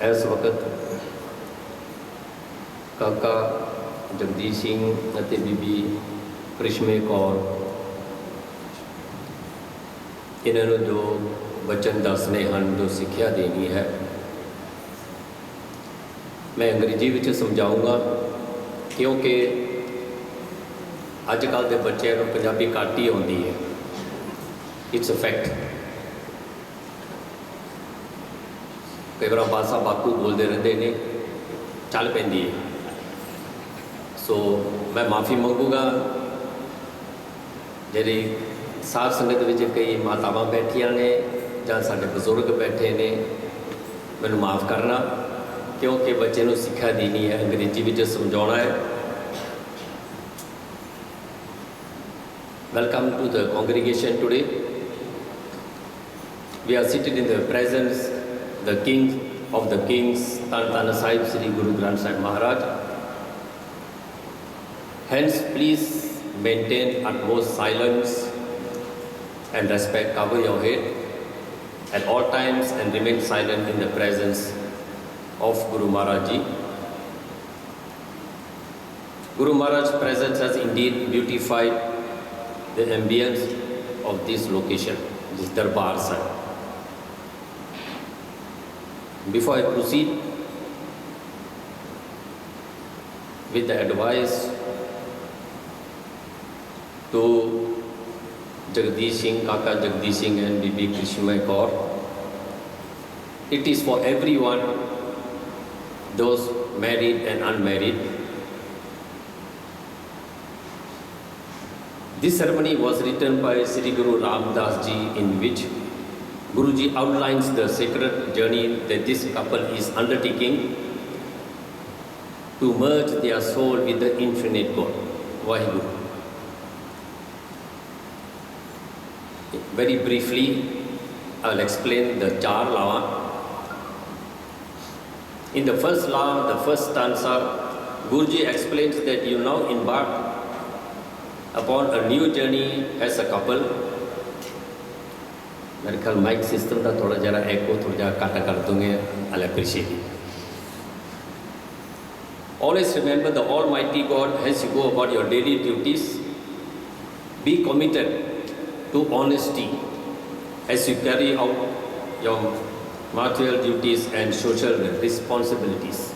इस वक्त काका जगदीश सिंह ਅਤੇ बीबी करिश्मे कौर इन्होंने जो वचन दसने हैं, जो सिक्ख्या देनी है, मैं अंग्रेजी में समझाऊँगा क्योंकि अजकल के बच्चों को पंजाबी घट ही आती है। It's a fact. कई बार बासा बाकू बोलते रहते हैं, चल पैंदी है। सो मैं माफ़ी मंगूँगा जी साध संगत में कई मातावां बैठिया ने या साडे बजुर्ग बैठे ने, मैनू माफ़ करना क्योंकि बच्चे को सिक्ख्या देनी है, अंग्रेजी में समझाना है। Welcome to the congregation today. We are seated in the presence the King of the Kings, Tan Sahib Sri Guru Granth Sahib Maharaj. Hence, please maintain utmost silence and respect. Cover your head at all times and remain silent in the presence of Guru Maharaj Ji. Guru Maharaj's presence has indeed beautified the ambience of this location, this Darbar Sahib. Before I proceed with the advice to Jagdish Singh, Kaka Jagdish Singh and Bibi Kariश्मे Kaur, it is for everyone, those married and unmarried. This ceremony was written by Sri Guru Ram Das Ji, in which Guruji outlines the sacred journey that this couple is undertaking to merge their soul with the infinite God. Vaheguru. Very briefly, I will explain the Char Lawa. In the first law, the first stanza, Guruji explains that you now embark upon a new journey as a couple. मेरे ख्याल mic system का थोड़ा जरा एको थोड़ा जरा काटा कर दूँगे, I'll appreciate it. Always remember the Almighty God as you go about your daily duties. Be committed to honesty as you carry out your material duties and social responsibilities.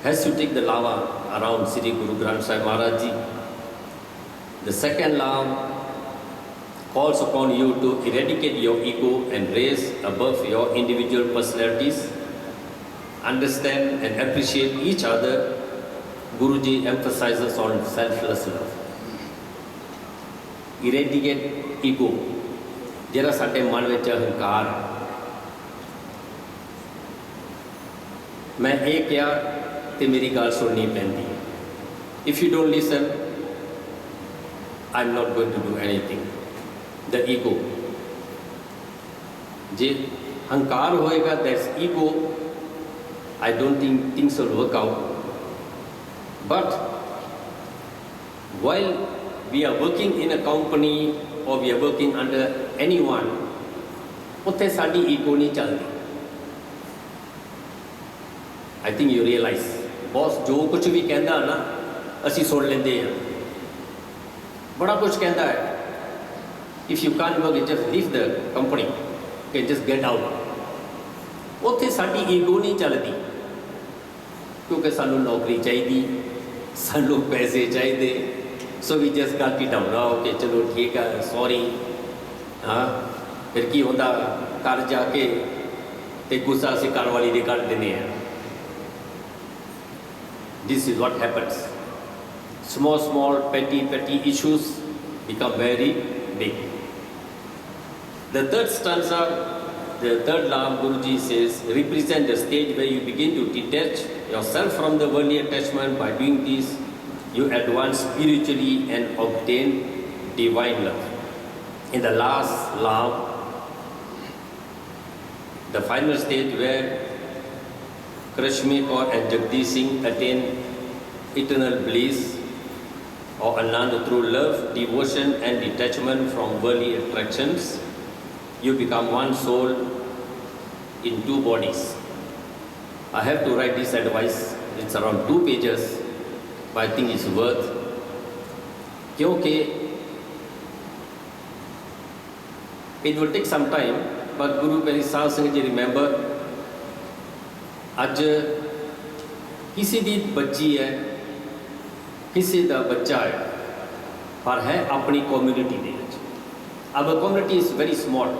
As you take the lava around Sri Guru Granth Sahib Maharaj Ji, the second law calls upon you to eradicate your ego and raise above your individual personalities, understand and appreciate each other. Guruji emphasizes on selfless love. Eradicate ego. जरा साडे मन में अहंकार, मैं ये क्या ते मेरी गाल सुननी पैंदी है. If you don't listen, I'm not going to do anything. The ego. जे अहंकार होएगा, that's ego. I don't think things will work out. But while we are working in a company or we are working under anyone, उत्थे साडी ego नहीं चलती. I think you realize, boss जो कुछ भी कहता है ना, असी सुन लेंदे हैं. बड़ा कुछ कहता है. If you can't work, just leave the company. Okay, just get out. उत्थे साडी ego नहीं चलती, क्योंकि सानू नौकरी चाहिए, सानू पैसे चाहिए. So we just got it down. Okay, चलो ठीक है, sorry. हाँ, फिर की होता घर जाके ते गुस्सा से घर वाली दे कर देने हैं. This is what happens. Small petty issues become very big. The third stanza, the third law, Guruji says, represent the stage where you begin to detach yourself from the worldly attachment. By doing this, you advance spiritually and obtain divine love. In the last law, the final stage where Kariश्मे Kaur and Jagdish Singh attain eternal bliss or Anand through love, devotion and detachment from worldly attractions, you become one soul in 2 bodies. I have to write this advice. It's around 2 pages, but I think it's worth. क्योंकि it will take some time, but Guru Peri Sahib Singh ji remember, आज किसी दी बच्ची है, किसी दा बच्चा है, पर है अपनी community they which. Our community is very small.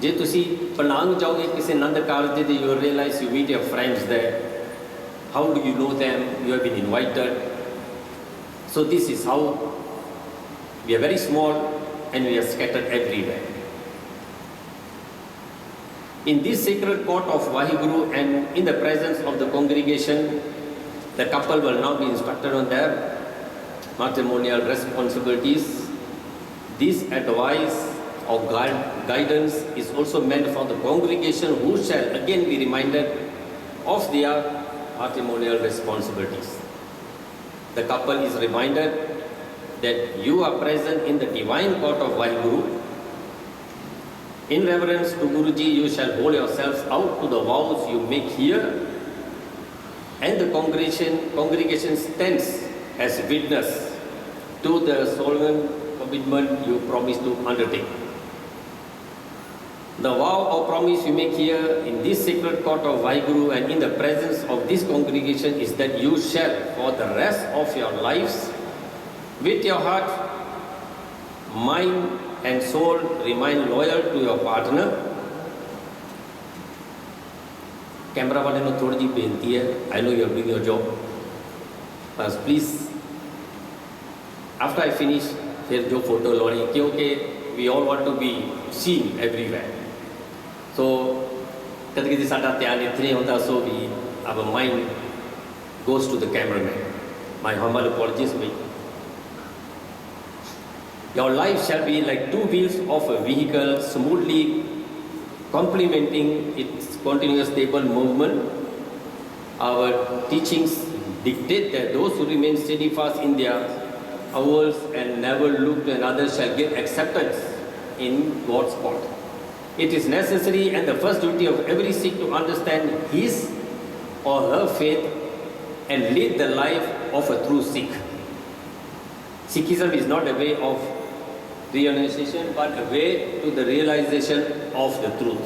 जे तुसी पनांग जाओगे किसी नंद कारज दे, you realize you meet your friends there. How do you know them? You have been invited. So this is how we are very small and we are scattered everywhere. In this sacred court of Vaheguru and in the presence of the congregation, the couple will now be instructed on their matrimonial responsibilities. This advice or guidance is also meant for the congregation, who shall again be reminded of their matrimonial responsibilities. The couple is reminded that you are present in the divine court of Vaheguru. In reverence to Guruji, you shall hold yourselves out to the vows you make here, and the congregation stands as witness to the solemn commitment you promise to undertake. The vow or promise you make here in this sacred court of Vaheguru and in the presence of this congregation is that you shall, for the rest of your lives, with your heart, mind and soul, remain loyal to your partner. Camera वाले ने थोड़ी सी बेनती है. I know you are doing your job. But please, after I finish, फिर जो photo Loni, क्योंकि we all want to be seen everywhere. So कभी-कभी साडा ध्यान इतने होता, so we our mind goes to the cameraman. My humble apologies. Your life shall be like 2 wheels of a vehicle, smoothly complementing its continuous stable movement. Our teachings dictate that those who remain steadfast in their hours and never look to another shall give acceptance in God's court. It is necessary and the first duty of every Sikh to understand his or her faith and live the life of a true Sikh. Sikhism is not a way of realization, but a way to the realization of the truth.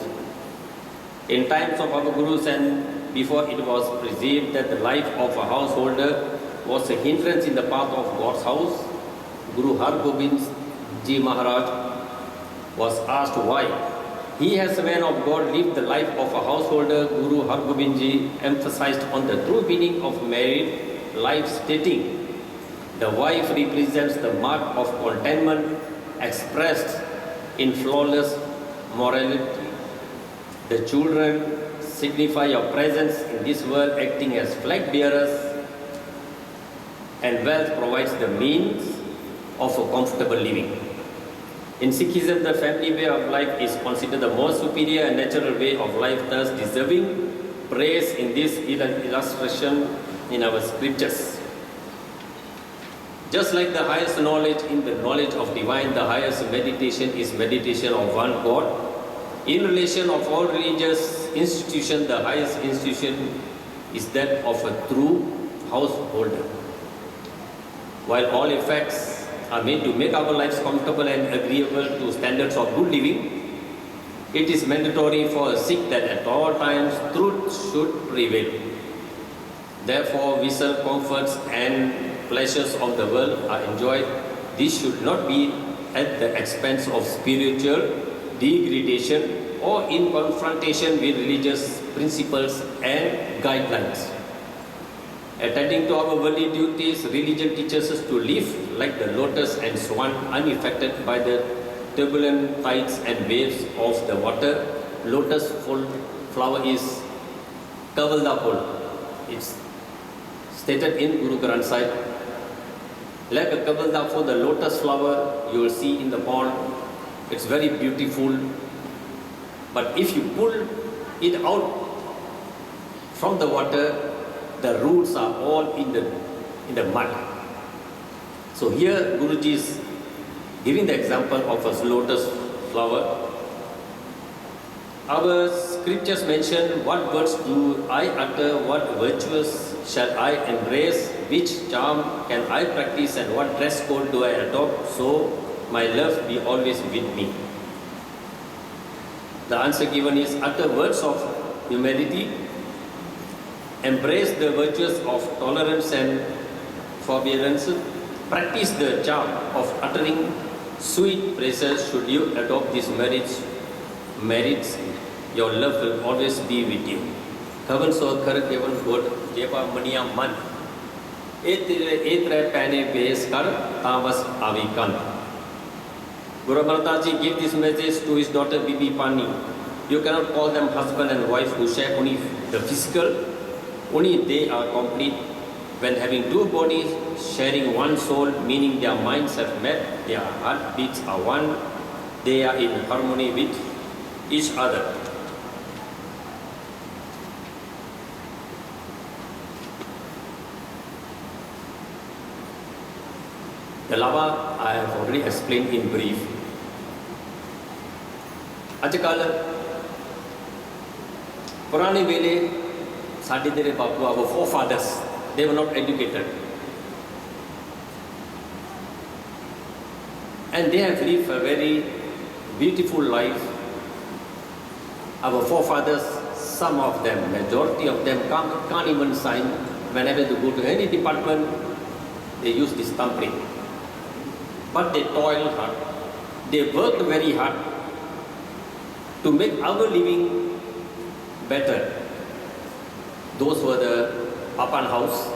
In times of our Gurus and before it was perceived that the life of a householder was a hindrance in the path of God's house, Guru Har Gobind Ji Maharaj was asked why. He, as a man of God, lived the life of a householder. Guru Har Gobind Ji emphasized on the true meaning of married life, stating, the wife represents the mark of contentment expressed in flawless morality. The children signify your presence in this world, acting as flag bearers, and wealth provides the means of a comfortable living. In Sikhism, the family way of life is considered the most superior and natural way of life, thus deserving praise in this illustration in our scriptures. Just like the highest knowledge in the knowledge of divine, the highest meditation is meditation of one God. In relation of all religious institutions, the highest institution is that of a true householder. While all effects are made to make our lives comfortable and agreeable to standards of good living, it is mandatory for a Sikh that at all times truth should prevail. Therefore, visual comforts and pleasures of the world are enjoyed. This should not be at the expense of spiritual degradation or in confrontation with religious principles and guidelines. Attending to our worldly duties, religion teaches us to live like the lotus and swan, unaffected by the turbulent tides and waves of the water. Lotus flower is Kavalda Phul. It's stated in Guru Granth Sahib. Like a Kavalda for the lotus flower you will see in the pond. It's very beautiful. But if you pull it out from the water, the roots are all in the mud. So here Guruji is giving the example of a lotus flower. Our scriptures mention, what words do I utter, what virtues shall I embrace, which charm can I practice, and what dress code do I adopt, so my love be always with me. The answer given is utter words of humility, embrace the virtues of tolerance and forbearance, practice the charm of uttering sweet praises. Should you adopt these merits, your love will always be with you. Heaven so khar kevan god jeva maniya man etre pane base kar tamas avikan. Guru Maharaj Ji gave this message to his daughter Bibi Pani. You cannot call them husband and wife who share only the physical. Only they are complete when having two bodies, sharing one soul, meaning their minds have met, their heartbeats are one, they are in harmony with each other. The lava I have already explained in brief. Ajkal पुराने वेले साढ़े तेरे बापू our forefathers, they were not educated, and they have lived a very beautiful life. Our forefathers, some of them, majority of them can't even sign. Whenever they go to any department, they use this thumbprint. But they toil hard, they worked very hard to make our living better. Those were the Papan house,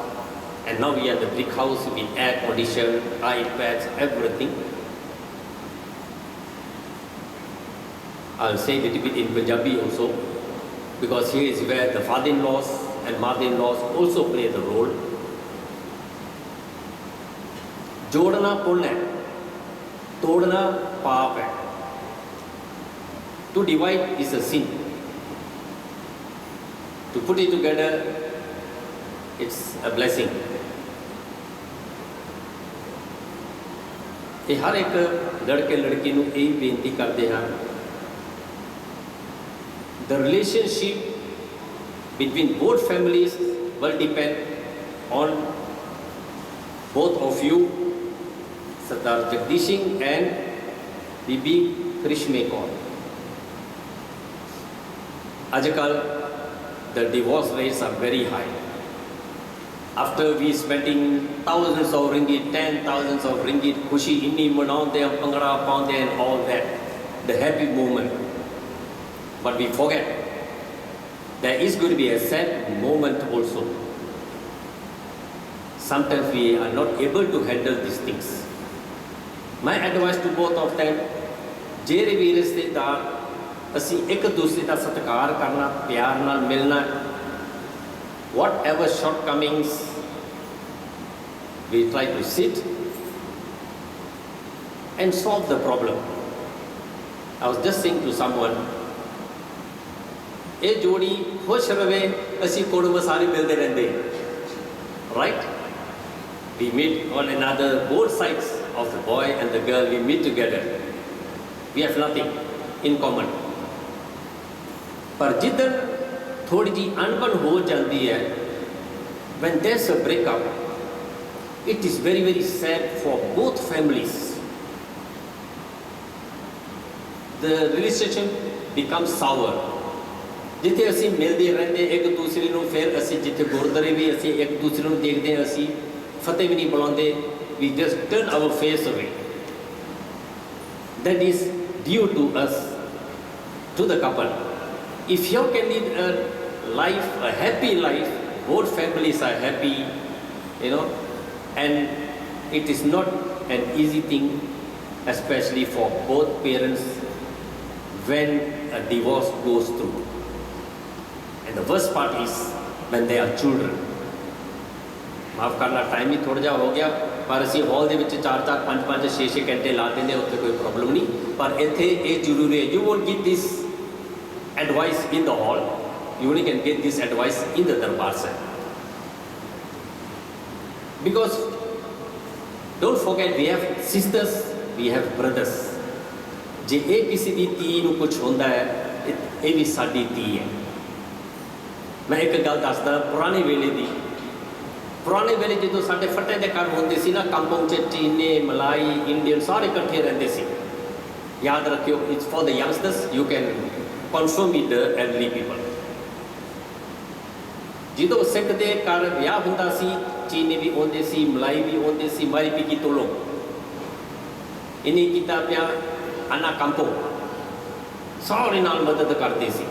and now we have the brick house with air condition, iPads, everything. I'll say a little bit in Punjabi also, because here is where the father-in-laws and mother-in-laws also play the role. जोड़ना पुण्य है, तोड़ना पाप है. To divide is a sin. To put it together, it's a blessing. ये हर एक लड़के लड़की नूं यही बेनती करते हैं. The relationship between both families will depend on both of you, Sardar Jagdish Singh and Bibi Krishme Kaur. Ajkal the divorce rates are very high. After we spending thousands of ringgit, 10,000s of ringgit, khushi inni manaunde hum, pangra paunde and all that, the happy moment. But we forget there is going to be a sad moment also. Sometimes we are not able to handle these things. My advice to both of them, ਜਿਹੜੇ ਵੀ ਰਿਸ਼ਤੇਦਾਰ ਅਸੀਂ ਇੱਕ ਦੂਸਰੇ ਦਾ ਸਤਿਕਾਰ ਕਰਨਾ, ਪਿਆਰ ਨਾਲ ਮਿਲਣਾ, whatever shortcomings, we try to sit and solve the problem. I was just saying to someone, ਇਹ ਜੋੜੀ ਖੁਸ਼ ਰਵੇ, ਅਸੀਂ ਕੁੜਮ ਸਾਰੇ ਮਿਲਦੇ ਰਹਿੰਦੇ, right? We meet one another, both sides of the boy and the girl, we meet together. We have nothing in common. पर जिधर थोड़ी जी अनबन हो जाती है, when there's a breakup, it is very very sad for both families. The relationship becomes sour. जिथे असी मिलते रहते एक दूसरे को, फिर असी जिथे गुरुद्वारे भी असी एक दूसरे को देखते हैं, असी फतेह भी नहीं बुलाते, we just turn our face away. That is due to us, to the couple. If you can lead a life, a happy life, both families are happy, and it is not an easy thing, especially for both parents when a divorce goes through. And the worst part is when they are children. माफ़ करना, time ही थोड़ा जा हो गया, पर असी hall के 4-4, 5-5, 6-6 घंटे ला देंगे, उत्थे कोई प्रॉब्लम नहीं. पर इत्थे ये जरूरी है, you won't get this advice in the hall, you only can get this advice in the darbar side. Because don't forget, we have sisters, we have brothers. जे एक किसी दी धी नूं कुछ होंदा है, ये भी साडी धी है। मैं एक गल दसदा पुराने वेले दी, पुराने वेले जो साडे फटे दे घर होंदे सी ना, कंपाउंड च चीने मलाई इंडियन सारे इकट्ठे रहंदे सी। याद रखियो, it's for the youngsters, you can confirm with the elderly people. जो सिख दे घर विआह हुंदा सी, चीने भी आउंदे सी, मलाई भी आउंदे सी, मारी पी की तोलो इन्हें किता पिया आना कंपो सारे नाल मदद करते सी।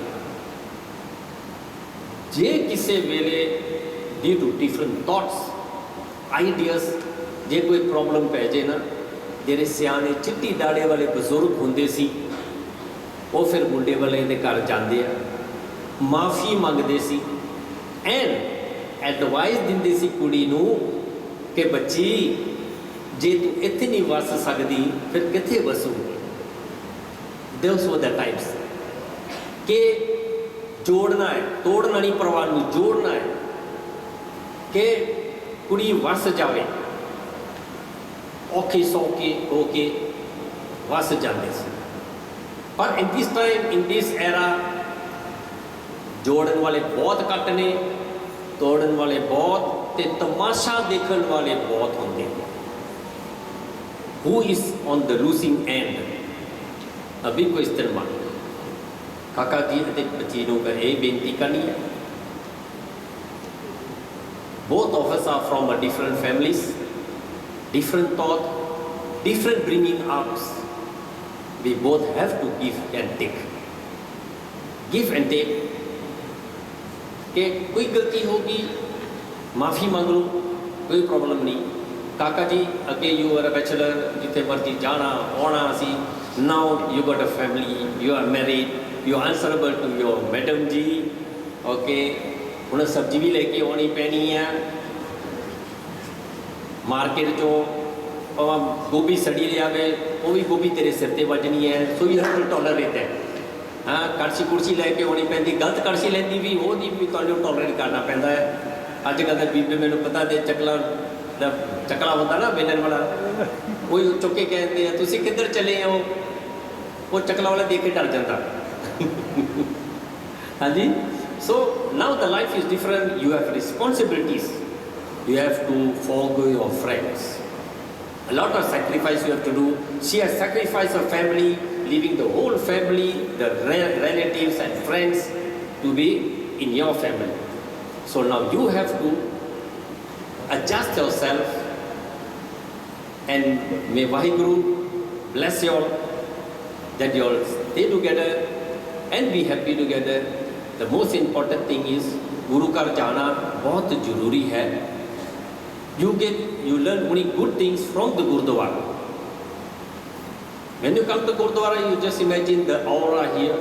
जे किसी वेले due to different thoughts ideas जे कोई प्रॉब्लम पै जाए ना, जेरे सियाने चिट्टी दाड़े वाले बजुर्ग होंदे सी, वो फिर मुंडे वाले दे घर जाते हैं, माफ़ी मंगते सी एंड एडवाइस दिंदे सी कुड़ी नूं कि बच्ची जे तू इत्थे नहीं वस सकती फिर कित्थे वसूगी। दोस वर द टाइम्स कि जोड़ना है, तोड़ना नहीं, परिवार में जोड़ना है कि कुड़ी वस जाए, औखे सौखे होके वस जाते सी। पर in this time, in this era, जोड़न वाले बहुत घट ने, तोड़न वाले बहुत, ते तमाशा देखने वाले बहुत होंगे। Who is on the losing end? अभी कोई इस्तेमाल काका जी अते बच्चीनों का ये बेनती करनी है। Both of us are from a different families, different thought, different bringing ups. We both have to give and take. Give and take. कि कोई गलती होगी माफ़ी मांग लो, कोई प्रॉब्लम नहीं। काका जी अगे यू आर अ बैचलर, जिथे मर्जी जाना आना सी, now you got a family, you are married, you are answerable to your madam ji. Okay, हुण सब्जी भी लेके आनी पैनी है मार्केट चो, गोभी सड़ी लिया वो भी गोभी तेरे सिर ते वजनी है, so you have to tolerate that. हाँ, कड़छी कुड़छी लैके आनी पैंदी, गलत कड़छी लैंदी भी वो भी तुहानूं टॉलरेट करना पैंदा है। अजकल के बीबे मैनूं पता दे चकला होता ना बेलन वाला, वही चुके कहते हैं तुसी किधर चले हो, वो चकला वाला देख के डर जाता। हाँ जी, so now the life is different, you have responsibilities, you have to forgo your friends, a lot of sacrifice you have to do. She has sacrificed her family, leaving the whole family, the relatives and friends to be in your family. So now you have to adjust yourself, and may Vaheguru bless you all that you all stay together and be happy together. The most important thing is Guru Ghar jana बहुत जरूरी है। You learn only good things from the Gurdwara. When you come to Gurdwara, you just imagine the aura here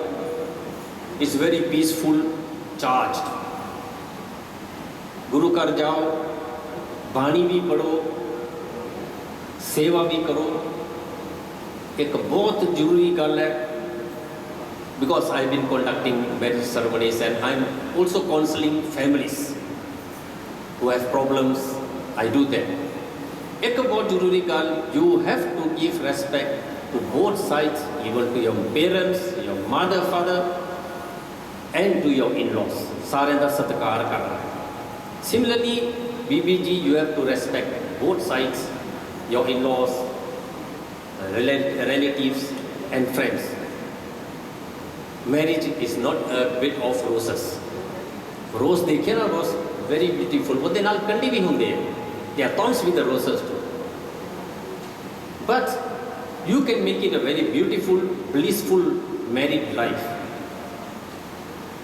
is very peaceful, charged. Guru Ghar जाओ, बाणी भी पढ़ो, सेवा भी करो। एक बहुत जरूरी गल है, because I've been conducting marriage ceremonies and I'm also counseling families who have problems. I do that. एक बहुत जरूरी गल, you have to give respect to both sides, even to your parents, your mother, father, and to your in-laws. सारे दा सत्कार करना। Similarly, BBG, you have to respect both sides, your in-laws, relatives, and friends. Marriage is not a bed of roses. Rose देखिए ना, rose very beautiful. वो नाल कंडी भी होंगे, they are thorns with the roses too. But you can make it a very beautiful, blissful married life.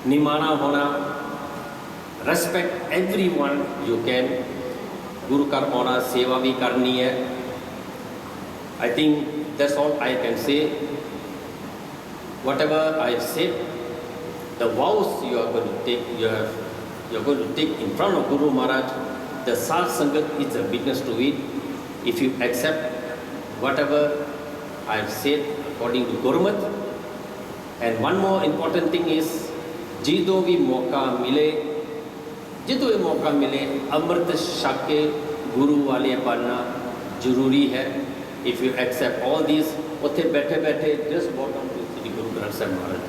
निमाना होना, respect everyone you can. गुरु घर होना, सेवा भी करनी है. I think that's all I can say. Whatever I've said, the vows you are going to take, you're going to take in front of Guru Maharaj. The SATSANG is a witness to it. If you accept whatever I've said according to Gurmat. And one more important thing is, Jido भी मौका मिले, अमृत छक के गुरु वाले बनना जरूरी है. If you accept all these, उत्थे बैठे बैठे just bow down to Sri Guru Granth Sahib Maharaj.